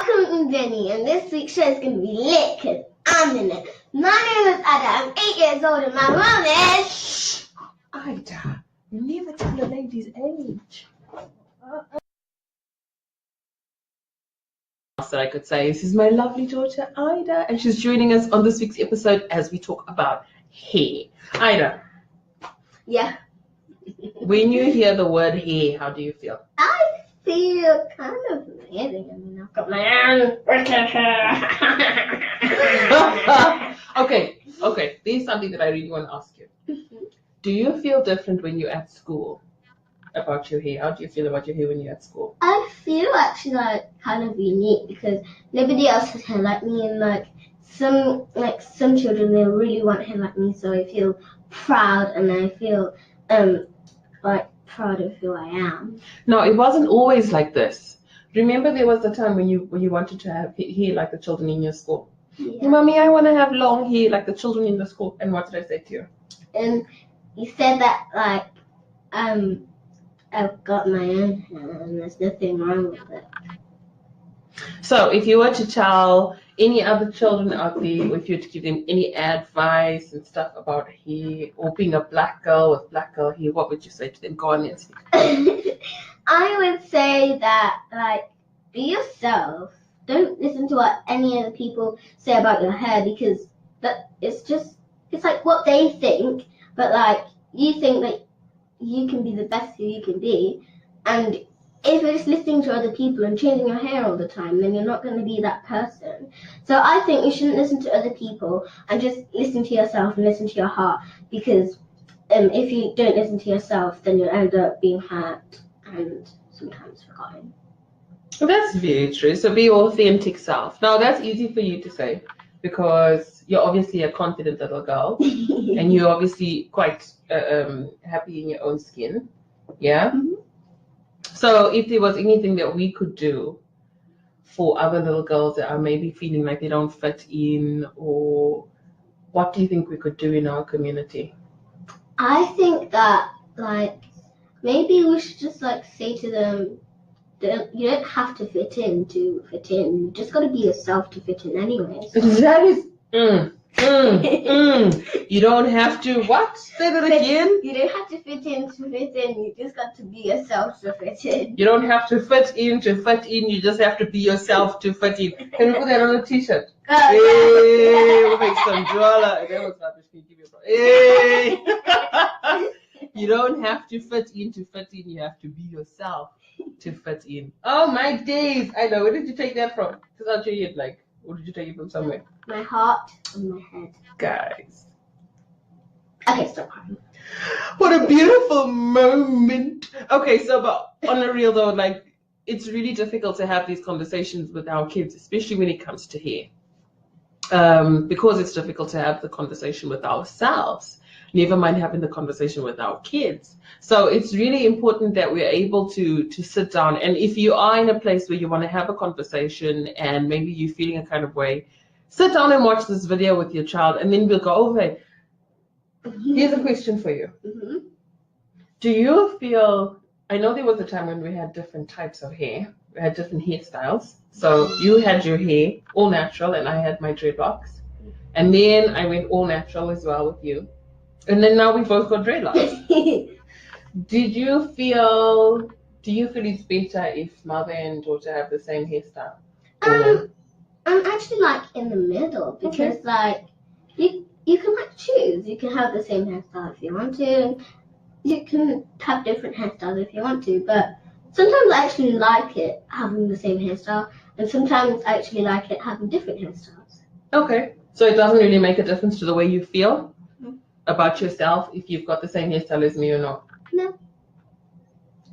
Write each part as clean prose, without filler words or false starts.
Welcome, Benny, and this week's show is going to be lit because I'm in it. My name is Ada, I'm 8 years old, and my mom is... Ida, you never tell a lady's age. So I could say, this is my lovely daughter, Ida, and she's joining us on this week's episode as we talk about hair. Ida. Yeah. When you hear the word hair, how do you feel? I feel kind of amazing. I mean, I've got my own British hair. Okay. There's something that I really want to ask you. Do you feel different when you're at school about your hair? How do you feel about your hair when you're at school? I feel actually kind of unique because nobody else has hair like me, and some children, they really want hair like me, so I feel proud, and I feel proud of who I am. No, it wasn't always like this. Remember, there was a time when you wanted to have hair like the children in your school. Yeah. Mommy, I want to have long hair like the children in the school. And what did I say to you? And you said that I've got my own hair and there's nothing wrong with it. So if you were to tell any other children out there, if you were to give them any advice and stuff about hair or being a black girl with black girl hair, what would you say to them? Go on and speak. I would say that be yourself. Don't listen to what any other people say about your hair, because it's like what they think, but you think that you can be the best who you can be, and if you're just listening to other people and changing your hair all the time, then you're not going to be that person. So I think you shouldn't listen to other people and just listen to yourself and listen to your heart, because if you don't listen to yourself, then you'll end up being hurt and sometimes forgotten. That's very true. So be your authentic self. Now that's easy for you to say because you're obviously a confident little girl and you're obviously quite happy in your own skin. Yeah? Mm-hmm. So if there was anything that we could do for other little girls that are maybe feeling like they don't fit in, or what do you think we could do in our community? I think that maybe we should just say to them, you don't have to fit in to fit in. You just got to be yourself to fit in anyway. So. That is... You don't have to what? Say that again. You don't have to fit in to fit in. You just got to be yourself to fit in. You don't have to fit in to fit in. You just have to be yourself to fit in. Can we put that on a t-shirt? Hey, we'll make some jewelry. That was rubbish. Can you give me a hey. You don't have to fit in to fit in. You have to be yourself to fit in. Oh my days! I know. Where did you take that from? Because I'll show you it or did you take it from somewhere? My heart and my head. Guys. Okay, stop crying. What a beautiful moment. Okay, so but on the real though, it's really difficult to have these conversations with our kids, especially when it comes to hair. Because it's difficult to have the conversation with ourselves, never mind having the conversation with our kids. So it's really important that we're able to sit down, and if you are in a place where you want to have a conversation and maybe you're feeling a kind of way, sit down and watch this video with your child, and then we'll go over it. Here's a question for you. Mm-hmm. Do you feel, I know there was a time when we had different types of hair, we had different hairstyles. So you had your hair all natural and I had my dreadlocks. And then I went all natural as well with you. And then now we both got dreadlocks. Do you feel it's better if mother and daughter have the same hairstyle? I'm actually in the middle, because you can choose. You can have the same hairstyle if you want to. You can have different hairstyles if you want to, but sometimes I actually like it having the same hairstyle, and sometimes I actually like it having different hairstyles. Okay, so it doesn't really make a difference to the way you feel about yourself if you've got the same hairstyle as me or not? No.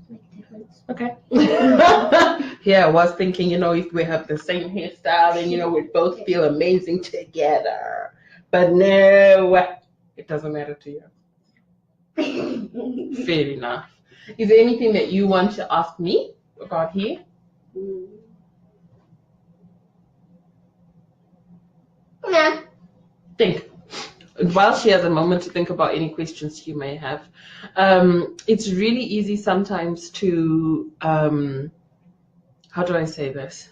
Make a difference. Okay. Yeah, I was thinking, if we have the same hairstyle and, we'd both feel amazing together. But no, it doesn't matter to you. Fair enough. Is there anything that you want to ask me about hair? No. Think. While she has a moment to think about any questions you may have, it's really easy sometimes to, how do I say this?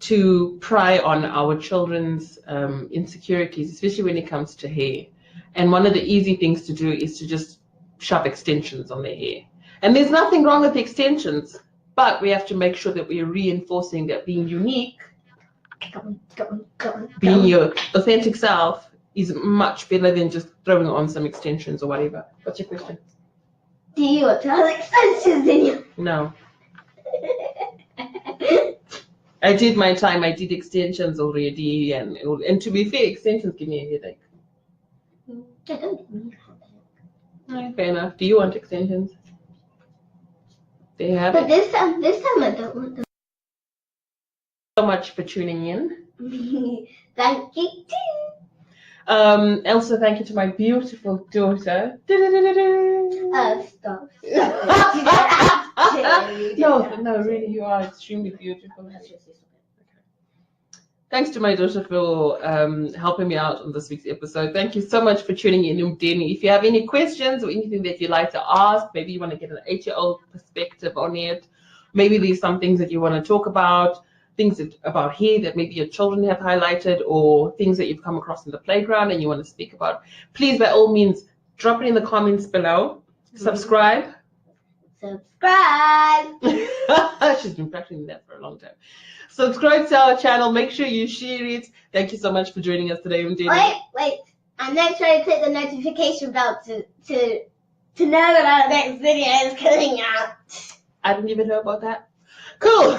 to pry on our children's insecurities, especially when it comes to hair. And one of the easy things to do is to just shove extensions on their hair. And there's nothing wrong with extensions, but we have to make sure that we're reinforcing that being unique, being your authentic self, is much better than just throwing on some extensions or whatever. What's your question? Do you want to have extensions in you? No. I did my time. I did extensions already, and to be fair, extensions give me a headache. I don't need Right, fair enough. Do you want extensions? There you have But it. this time I don't want them. So much for tuning in. Thank you too. Also, thank you to my beautiful daughter. Stop. No, really, you are extremely beautiful. Thanks to my daughter for helping me out on this week's episode. Thank you so much for tuning in, Umdeni. If you have any questions or anything that you'd like to ask, maybe you want to get an 8-year-old perspective on it, maybe there's some things that you want to talk about, things about hair that maybe your children have highlighted, or things that you've come across in the playground and you want to speak about, please, by all means, drop it in the comments below. Subscribe. She's been practicing that for a long time. Subscribe to our channel. Make sure you share it. Thank you so much for joining us today, Umdeni. Wait. And make sure you click the notification bell to know that our next video is coming out. I didn't even know about that. Cool.